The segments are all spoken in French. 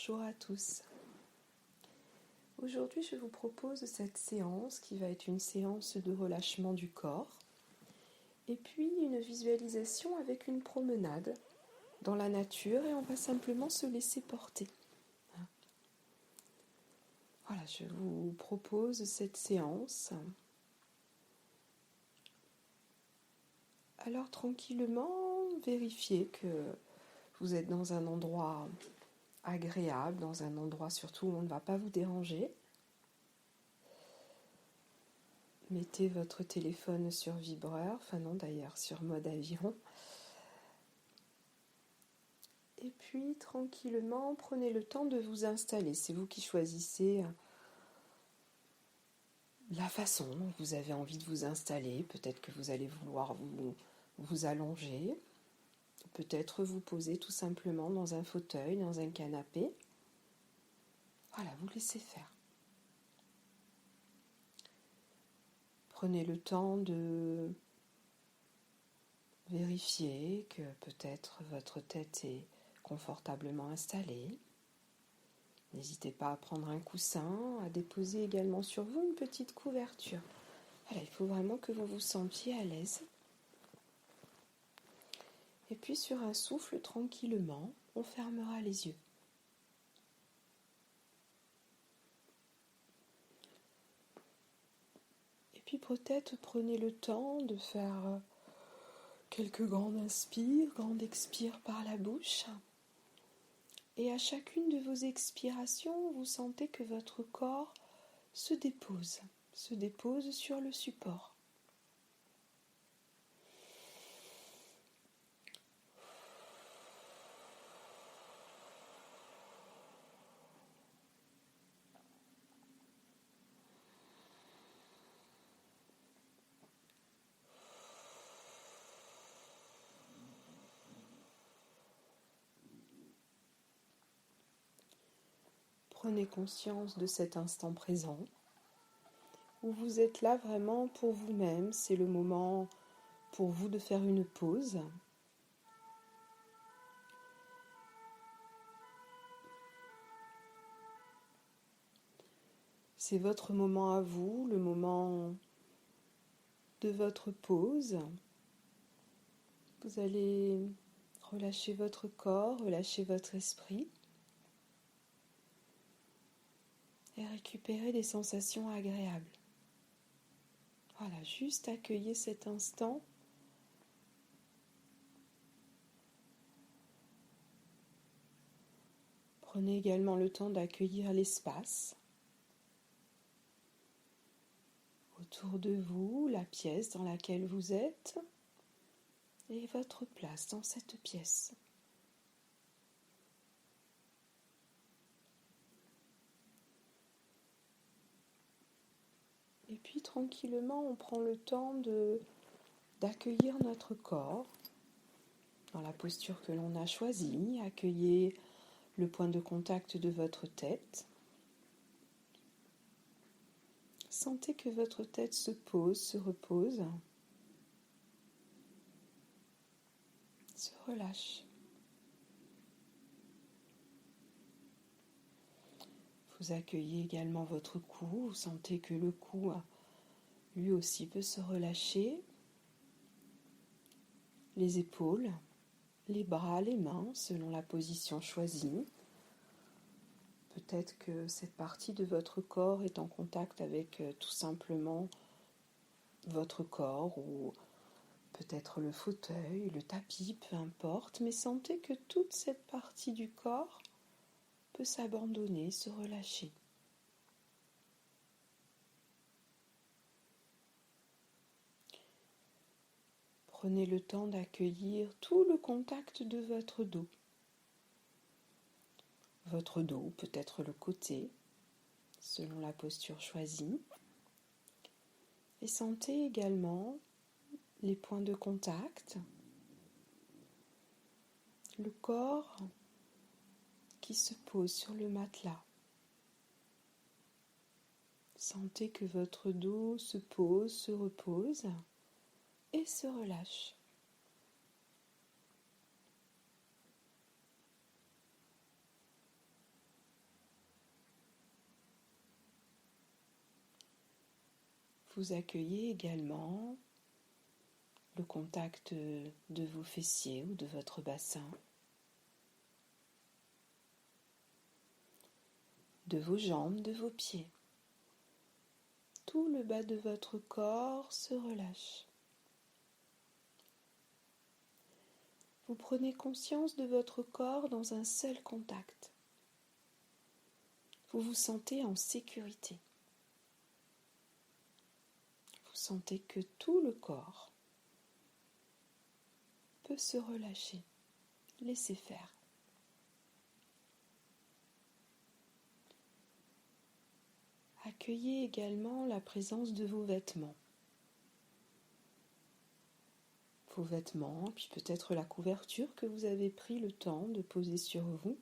Bonjour à tous. Aujourd'hui, je vous propose cette séance qui va être une séance de relâchement du corps et puis une visualisation avec une promenade dans la nature et on va simplement se laisser porter. Voilà, je vous propose cette séance. Alors tranquillement, vérifiez que vous êtes dans un endroit agréable, dans un endroit surtout où on ne va pas vous déranger. Mettez votre téléphone sur vibreur, enfin non d'ailleurs sur mode avion. Et puis tranquillement, prenez le temps de vous installer. C'est vous qui choisissez la façon dont vous avez envie de vous installer. Peut-être que vous allez vouloir vous allonger. Peut-être vous poser tout simplement dans un fauteuil, dans un canapé. Voilà, vous laissez faire. Prenez le temps de vérifier que peut-être votre tête est confortablement installée. N'hésitez pas à prendre un coussin, à déposer également sur vous une petite couverture. Voilà, il faut vraiment que vous vous sentiez à l'aise. Et puis sur un souffle, tranquillement, on fermera les yeux. Et puis peut-être prenez le temps de faire quelques grandes inspires, grandes expires par la bouche. Et à chacune de vos expirations, vous sentez que votre corps se dépose sur le support. Prenez conscience de cet instant présent, où vous êtes là vraiment pour vous-même. C'est le moment pour vous de faire une pause. C'est votre moment à vous, le moment de votre pause. Vous allez relâcher votre corps, relâcher votre esprit et récupérer des sensations agréables. Voilà, juste accueillez cet instant. Prenez également le temps d'accueillir l'espace autour de vous, la pièce dans laquelle vous êtes et votre place dans cette pièce. Et puis tranquillement, on prend le temps d'accueillir notre corps dans la posture que l'on a choisie. Accueillez le point de contact de votre tête. Sentez que votre tête se pose, se repose, se relâche. Vous accueillez également votre cou. Vous sentez que le cou, lui aussi, peut se relâcher. Les épaules, les bras, les mains, selon la position choisie. Peut-être que cette partie de votre corps est en contact avec tout simplement votre corps ou peut-être le fauteuil, le tapis, peu importe. Mais sentez que toute cette partie du corps peut s'abandonner, se relâcher. Prenez le temps d'accueillir tout le contact de votre dos. Votre dos, peut-être le côté, selon la posture choisie. Et sentez également les points de contact, le corps qui se pose sur le matelas. Sentez que votre dos se pose, se repose et se relâche. Vous accueillez également le contact de vos fessiers ou de votre bassin, de vos jambes, de vos pieds. Tout le bas de votre corps se relâche. Vous prenez conscience de votre corps dans un seul contact. Vous vous sentez en sécurité. Vous sentez que tout le corps peut se relâcher. Laissez faire. Accueillez également la présence de vos vêtements. Vos vêtements, puis peut-être la couverture que vous avez pris le temps de poser sur vous.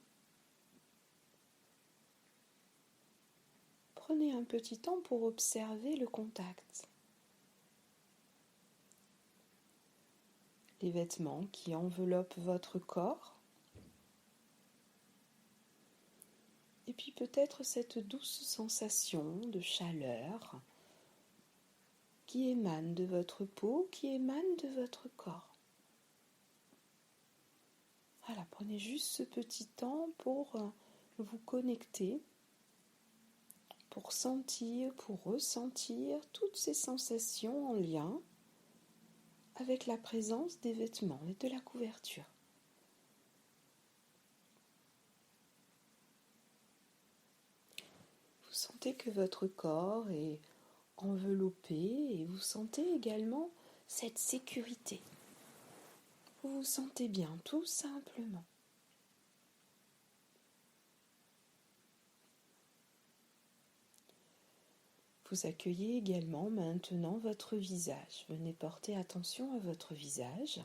Prenez un petit temps pour observer le contact. Les vêtements qui enveloppent votre corps. Et puis peut-être cette douce sensation de chaleur qui émane de votre peau, qui émane de votre corps. Voilà, prenez juste ce petit temps pour vous connecter, pour sentir, pour ressentir toutes ces sensations en lien avec la présence des vêtements et de la couverture. Vous sentez que votre corps est enveloppé et vous sentez également cette sécurité. Vous vous sentez bien, tout simplement. Vous accueillez également maintenant votre visage. Venez porter attention à votre visage.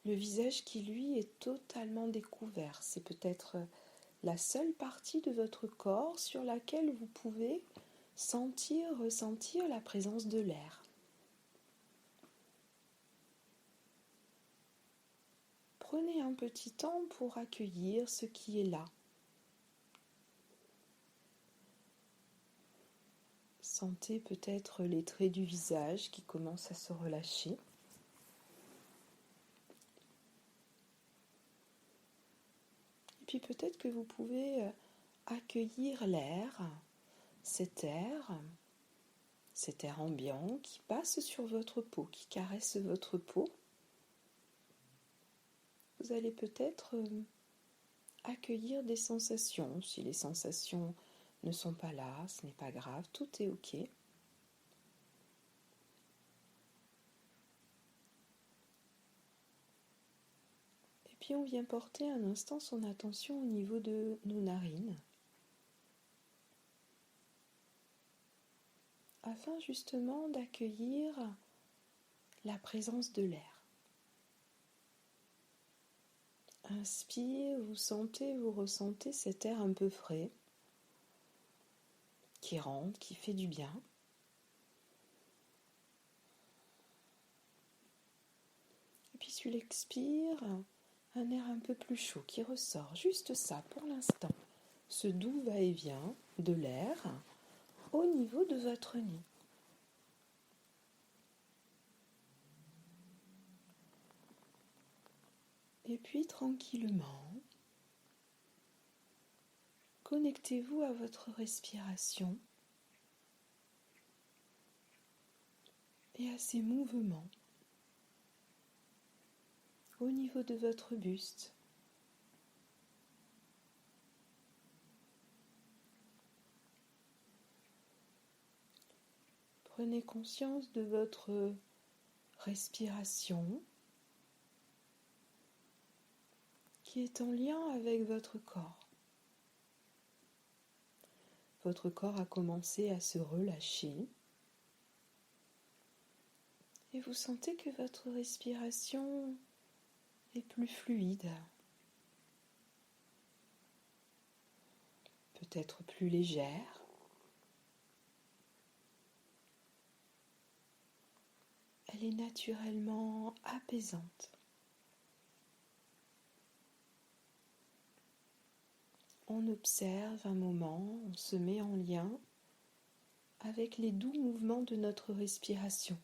Le visage qui, lui, est totalement découvert. C'est peut-être la seule partie de votre corps sur laquelle vous pouvez ressentir la présence de l'air. Prenez un petit temps pour accueillir ce qui est là. Sentez peut-être les traits du visage qui commencent à se relâcher. Et puis peut-être que vous pouvez accueillir l'air, cet air ambiant qui passe sur votre peau, qui caresse votre peau. Vous allez peut-être accueillir des sensations. Si les sensations ne sont pas là, ce n'est pas grave, tout est ok. Et puis on vient porter un instant son attention au niveau de nos narines, afin justement d'accueillir la présence de l'air. Inspire, vous ressentez cet air un peu frais, qui rentre, qui fait du bien. Et puis sur l'expire, un air un peu plus chaud qui ressort, juste ça pour l'instant. Ce doux va-et-vient de l'air au niveau de votre nez. Et puis tranquillement, connectez-vous à votre respiration et à ses mouvements au niveau de votre buste. Prenez conscience de votre respiration qui est en lien avec votre corps. Votre corps a commencé à se relâcher et vous sentez que votre respiration est plus fluide, peut-être plus légère. Elle est naturellement apaisante. On observe un moment, on se met en lien avec les doux mouvements de notre respiration.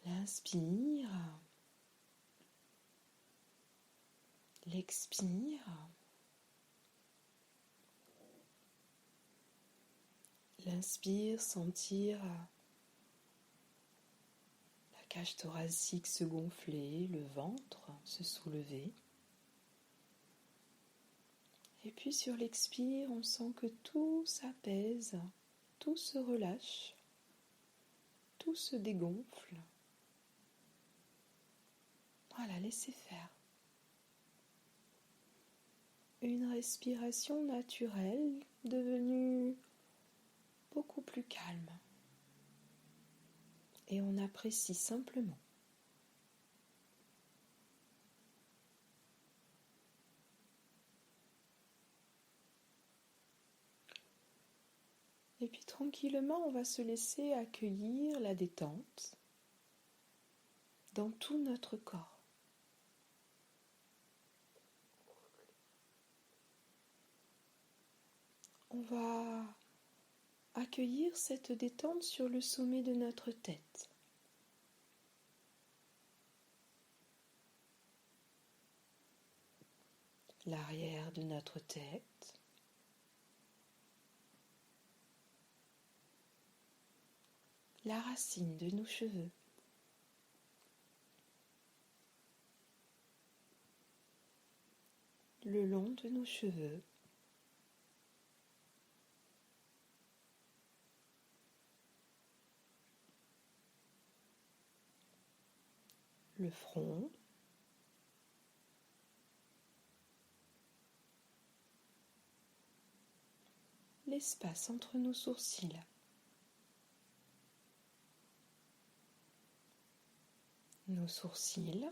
L'inspire, l'expire, l'inspire, sentir la cage thoracique se gonfler, le ventre se soulever. Et puis sur l'expire, on sent que tout s'apaise, tout se relâche, tout se dégonfle. Voilà, laissez faire. Une respiration naturelle devenue beaucoup plus calme. Et on apprécie simplement. Et puis tranquillement, on va se laisser accueillir la détente dans tout notre corps. On va accueillir cette détente sur le sommet de notre tête. L'arrière de notre tête. La racine de nos cheveux. Le long de nos cheveux. Le front. L'espace entre nos sourcils. Nos sourcils.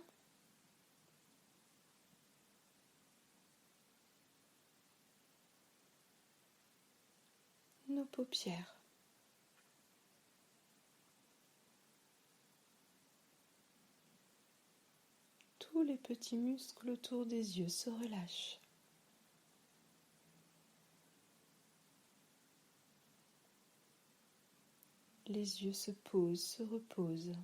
Nos paupières. Tous les petits muscles autour des yeux se relâchent. Les yeux se posent, se reposent.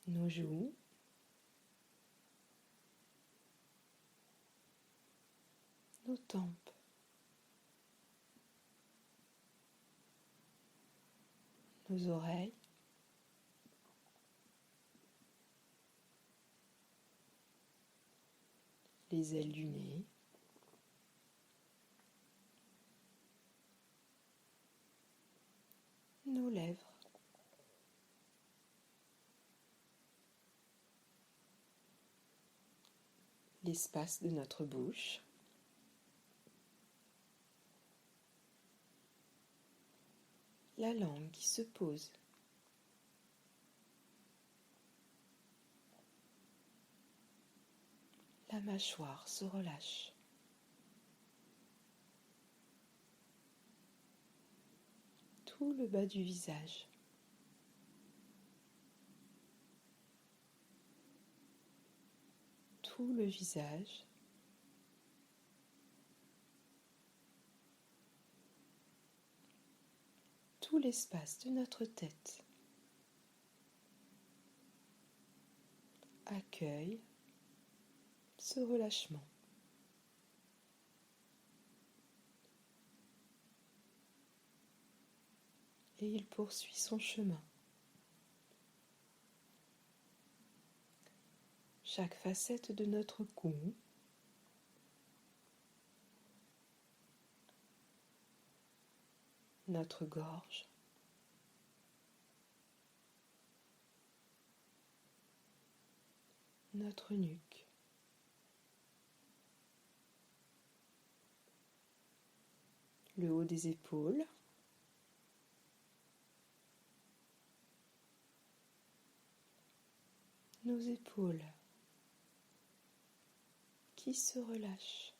Nos joues. Nos tempes. Nos oreilles. Les ailes du nez. Nos lèvres. L'espace de notre bouche. La langue qui se pose. La mâchoire se relâche. Tout le bas du visage. Tout le visage. Tout l'espace de notre tête. Accueille ce relâchement. Et il poursuit son chemin. Chaque facette de notre cou, notre gorge, notre nuque, le haut des épaules, nos épaules qui se relâchent,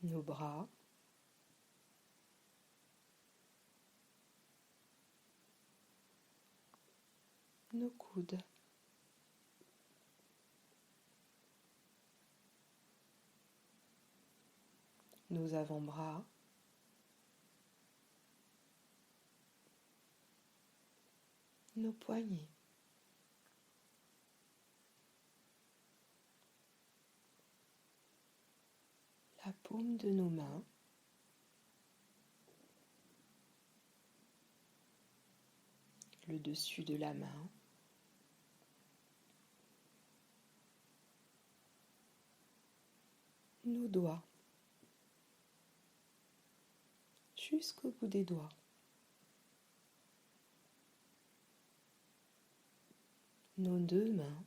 nos bras, nos coudes, nos avant-bras, nos poignets, la paume de nos mains, le dessus de la main, nos doigts, jusqu'au bout des doigts, nos deux mains,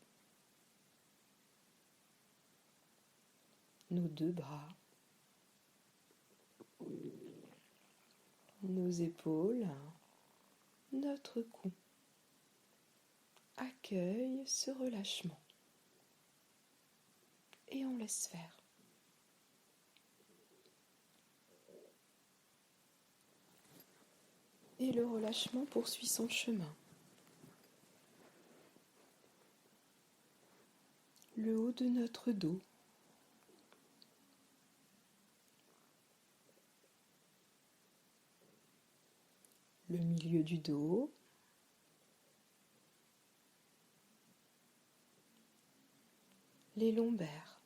nos deux bras, nos épaules, notre cou. Accueille ce relâchement et on laisse faire. Et le relâchement poursuit son chemin. Le haut de notre dos, le milieu du dos, les lombaires,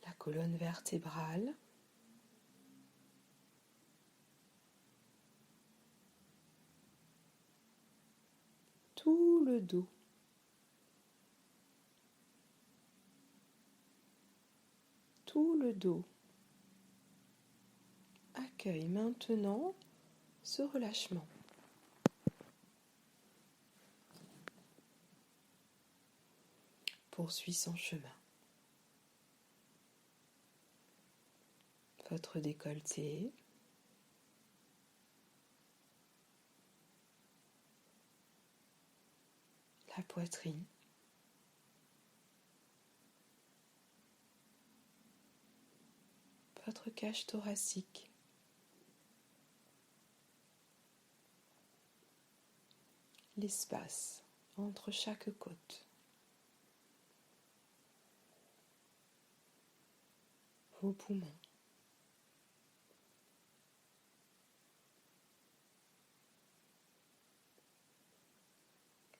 la colonne vertébrale, tout le dos, tout le dos. Accueille maintenant ce relâchement. Poursuit son chemin. Votre décolleté, la poitrine, votre cage thoracique, l'espace entre chaque côte, vos poumons,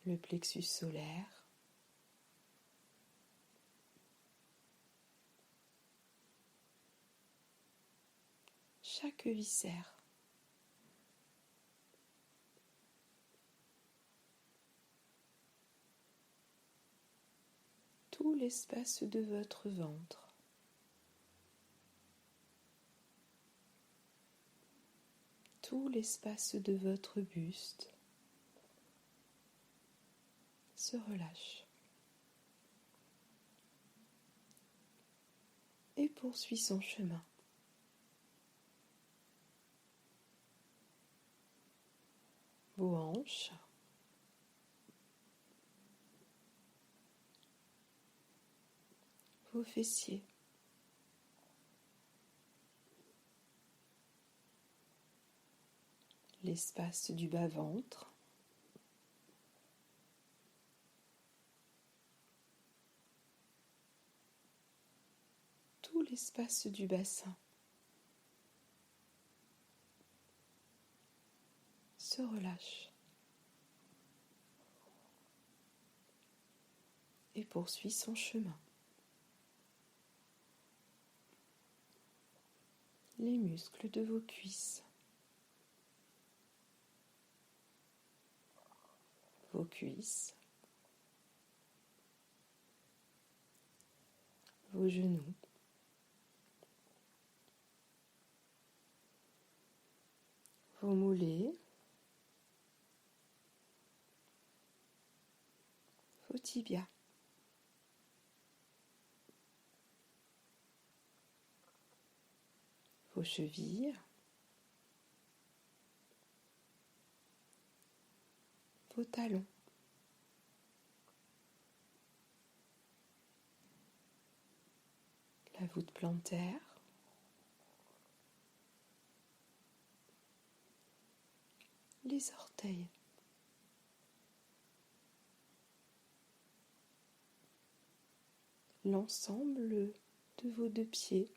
le plexus solaire, chaque viscère, tout l'espace de votre ventre, tout l'espace de votre buste se relâche et poursuit son chemin. Vos hanches, vos fessiers, l'espace du bas-ventre, tout l'espace du bassin se relâche et poursuit son chemin. Les muscles de vos cuisses, vos cuisses, vos genoux, vos mollets, vos tibias, vos chevilles, vos talons, la voûte plantaire, les orteils. L'ensemble de vos 2 pieds.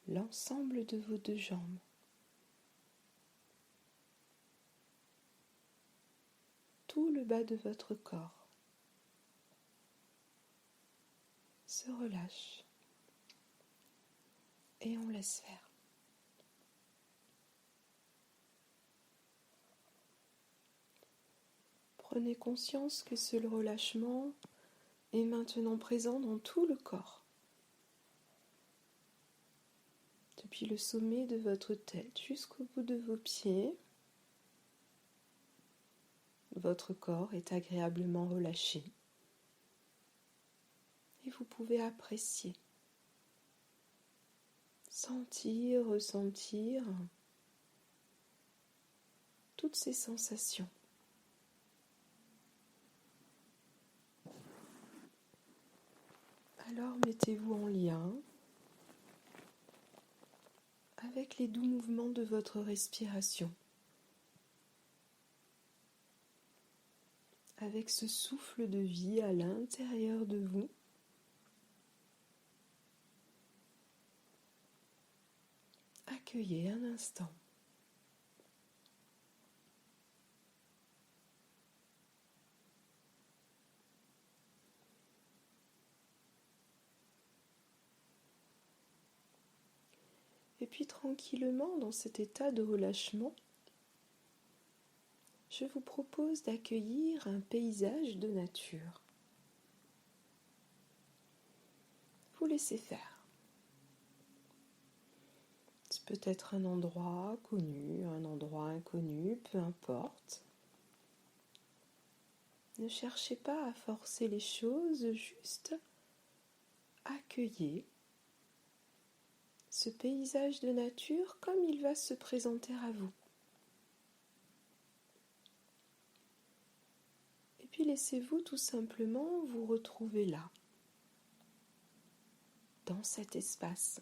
L'ensemble de vos 2 jambes. Tout le bas de votre corps se relâche et on laisse faire. Prenez conscience que ce relâchement est maintenant présent dans tout le corps. Depuis le sommet de votre tête jusqu'au bout de vos pieds, votre corps est agréablement relâché et vous pouvez apprécier, sentir, ressentir toutes ces sensations. Alors mettez-vous en lien avec les doux mouvements de votre respiration, avec ce souffle de vie à l'intérieur de vous. Accueillez un instant. Et puis tranquillement, dans cet état de relâchement, je vous propose d'accueillir un paysage de nature. Vous laissez faire. C'est peut-être un endroit connu, un endroit inconnu, peu importe. Ne cherchez pas à forcer les choses, juste accueillez ce paysage de nature comme il va se présenter à vous. Et puis laissez-vous tout simplement vous retrouver là, dans cet espace.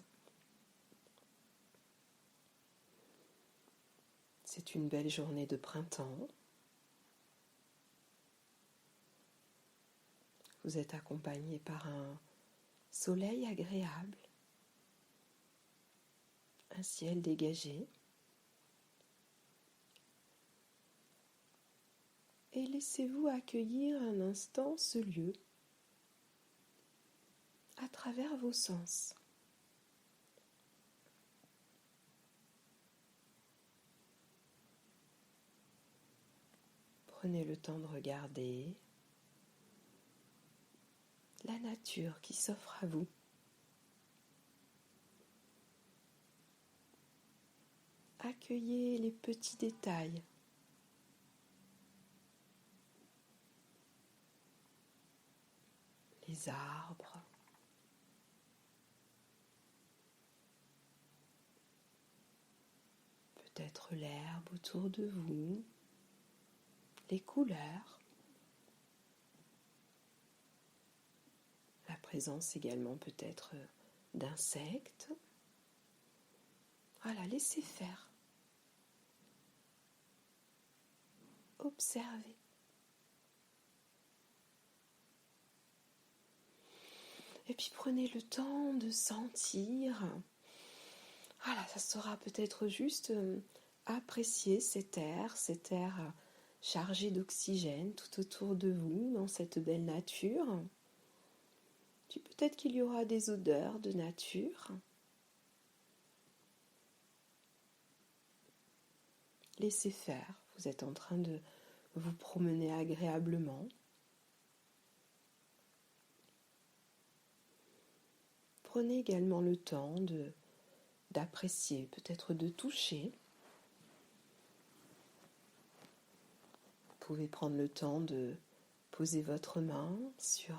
C'est une belle journée de printemps. Vous êtes accompagné par un soleil agréable, un ciel dégagé. Et laissez-vous accueillir un instant ce lieu à travers vos sens. Prenez le temps de regarder la nature qui s'offre à vous. Accueillez les petits détails. Les arbres, peut-être l'herbe autour de vous, les couleurs, la présence également peut-être d'insectes. Voilà, laissez faire. Observez. Et puis prenez le temps de sentir. Voilà, ça sera peut-être juste apprécier cet air chargé d'oxygène tout autour de vous dans cette belle nature. Puis peut-être qu'il y aura des odeurs de nature. Laissez faire, vous êtes en train de vous promener agréablement. Prenez également le temps d'apprécier, peut-être de toucher. Vous pouvez prendre le temps de poser votre main sur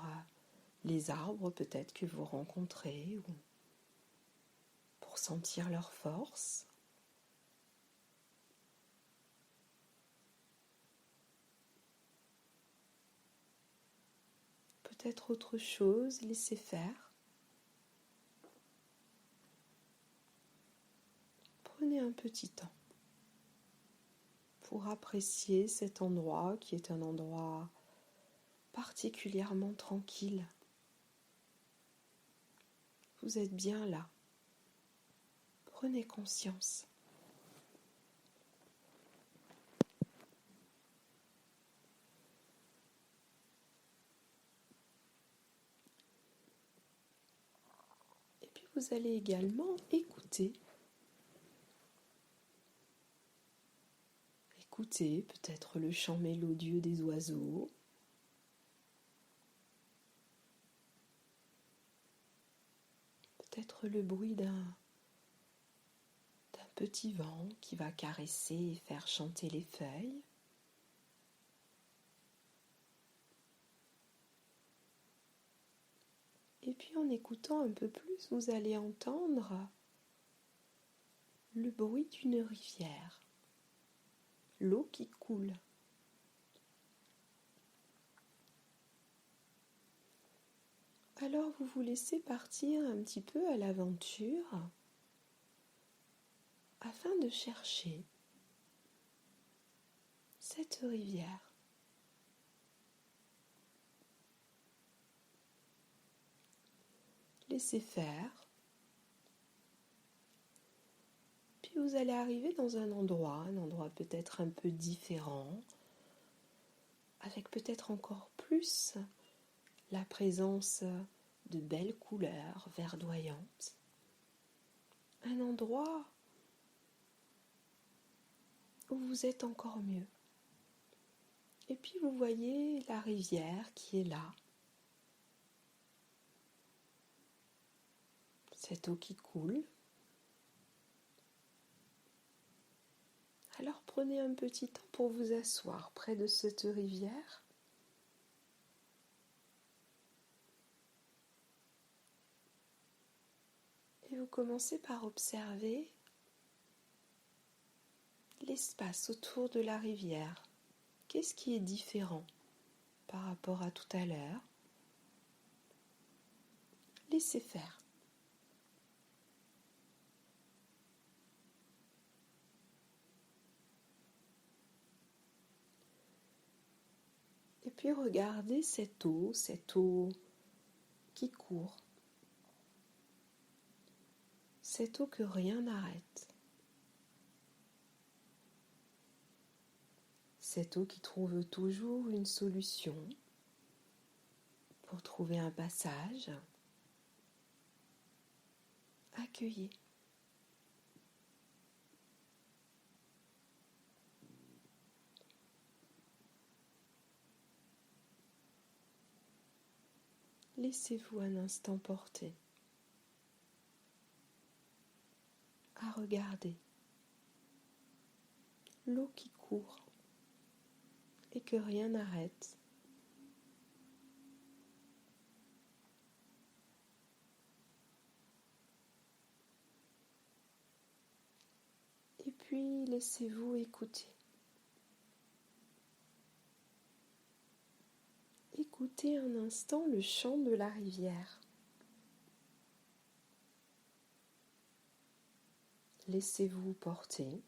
les arbres peut-être que vous rencontrez ou pour sentir leur force. Peut-être autre chose, laissez faire. petit temps pour apprécier cet endroit qui est un endroit particulièrement tranquille. Vous êtes bien là. Prenez conscience. Et puis vous allez également écouter. Écoutez peut-être le chant mélodieux des oiseaux. Peut-être le bruit d'un petit vent qui va caresser et faire chanter les feuilles. Et puis en écoutant un peu plus, vous allez entendre le bruit d'une rivière, l'eau qui coule. Alors vous vous laissez partir un petit peu à l'aventure afin de chercher cette rivière. Laissez faire. Puis vous allez arriver dans un endroit peut-être un peu différent, avec peut-être encore plus la présence de belles couleurs verdoyantes. Un endroit où vous êtes encore mieux. Et puis vous voyez la rivière qui est là. Cette eau qui coule. Alors prenez un petit temps pour vous asseoir près de cette rivière. Et vous commencez par observer l'espace autour de la rivière. Qu'est-ce qui est différent par rapport à tout à l'heure? Laissez faire. Et puis regardez cette eau qui court. Cette eau que rien n'arrête. Cette eau qui trouve toujours une solution pour trouver un passage. Accueillez. Laissez-vous un instant porter à regarder l'eau qui court et que rien n'arrête. Et puis laissez-vous écouter. Écoutez un instant le chant de la rivière. Laissez-vous porter.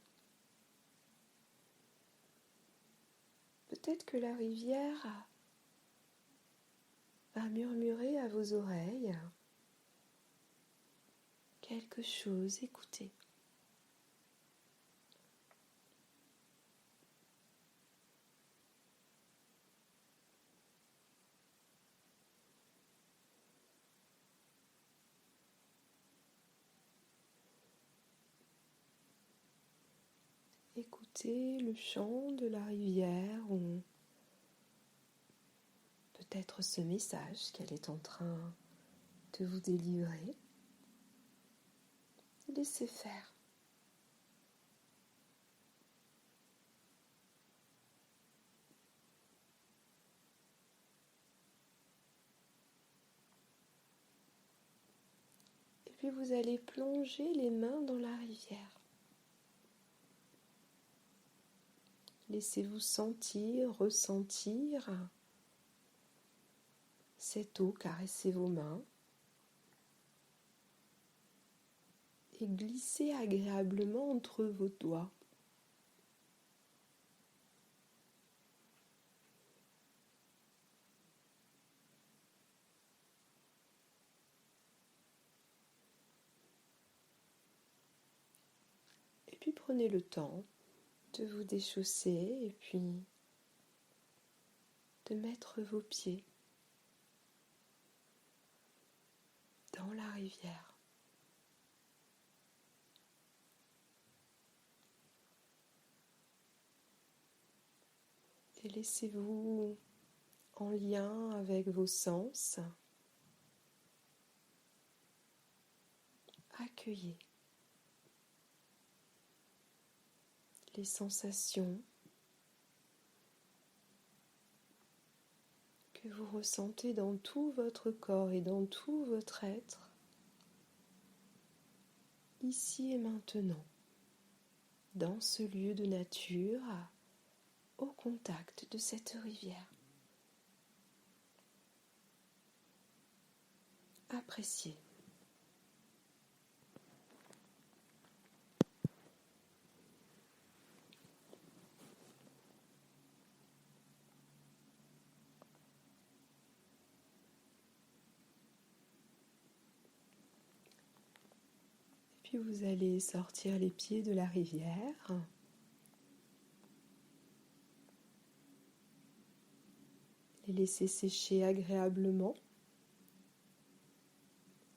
Peut-être que la rivière va murmurer à vos oreilles quelque chose. Écoutez. Écoutez le chant de la rivière ou peut-être ce message qu'elle est en train de vous délivrer. Laissez faire. Et puis vous allez plonger les mains dans la rivière. Laissez-vous sentir, ressentir cette eau caresser vos mains. et glissez agréablement entre vos doigts. Et puis prenez le temps de vous déchausser et puis de mettre vos pieds dans la rivière. Et laissez-vous en lien avec vos sens. Accueillez les sensations que vous ressentez dans tout votre corps et dans tout votre être, ici et maintenant, dans ce lieu de nature, au contact de cette rivière. Appréciez. Puis vous allez sortir les pieds de la rivière. Les laisser sécher agréablement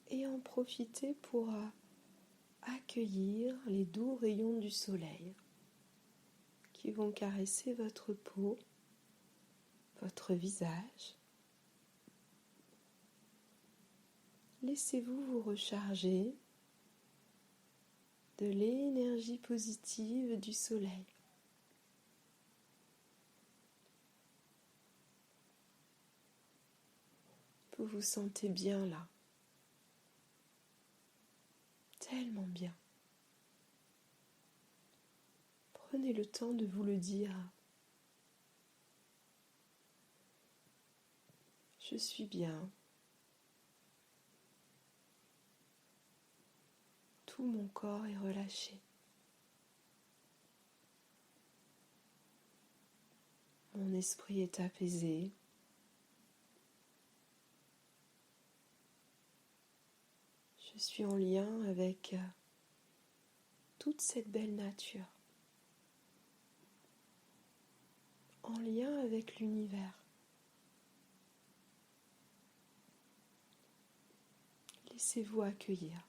et en profiter pour accueillir les doux rayons du soleil qui vont caresser votre peau, votre visage. Laissez-vous vous recharger de l'énergie positive du soleil. Vous vous sentez bien là, tellement bien. Prenez le temps de vous le dire. Je suis bien. Tout mon corps est relâché. Mon esprit est apaisé. Je suis en lien avec toute cette belle nature, en lien avec l'univers. Laissez-vous accueillir.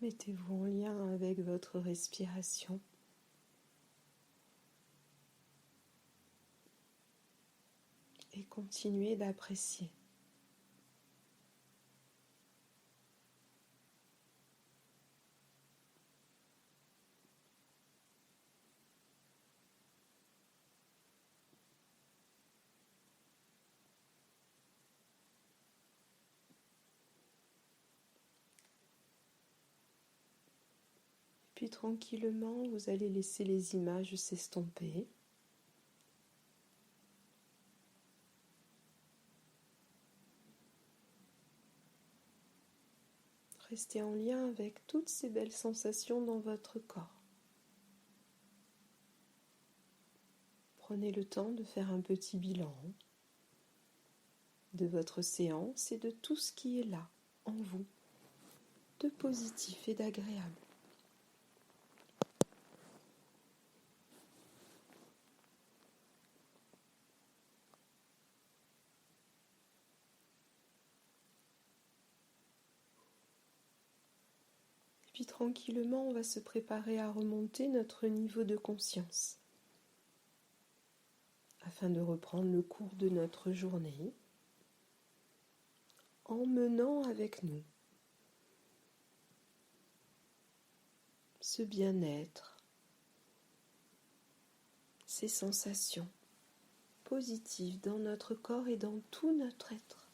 Mettez-vous en lien avec votre respiration. Et continuez d'apprécier. Puis tranquillement, vous allez laisser les images s'estomper. Restez en lien avec toutes ces belles sensations dans votre corps. Prenez le temps de faire un petit bilan de votre séance et de tout ce qui est là, en vous, de positif et d'agréable. Et puis tranquillement, on va se préparer à remonter notre niveau de conscience afin de reprendre le cours de notre journée en menant avec nous ce bien-être, ces sensations positives dans notre corps et dans tout notre être.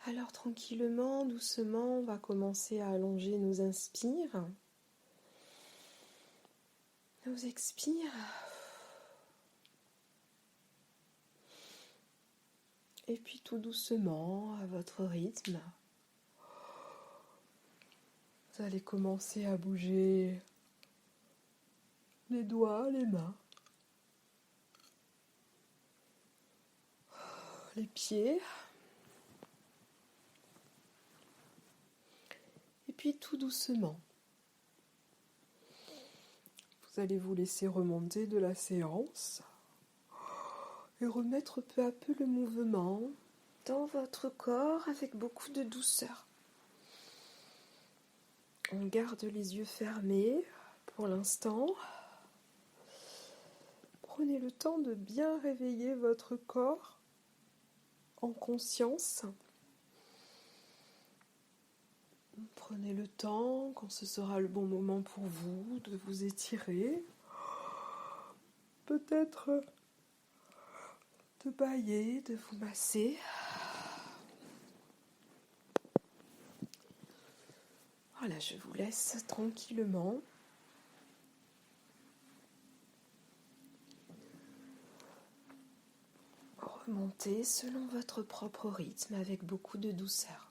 Alors tranquillement, doucement, on va commencer à allonger nos inspires, nos expires. Et puis tout doucement, à votre rythme, vous allez commencer à bouger les doigts, les mains, les pieds. Et puis tout doucement, vous allez vous laisser remonter de la séance et remettre peu à peu le mouvement dans votre corps avec beaucoup de douceur. On garde les yeux fermés pour l'instant. Prenez le temps de bien réveiller votre corps en conscience. Prenez le temps, quand ce sera le bon moment pour vous, de vous étirer. Peut-être de bâiller, de vous masser. Voilà, je vous laisse tranquillement. Remontez selon votre propre rythme avec beaucoup de douceur.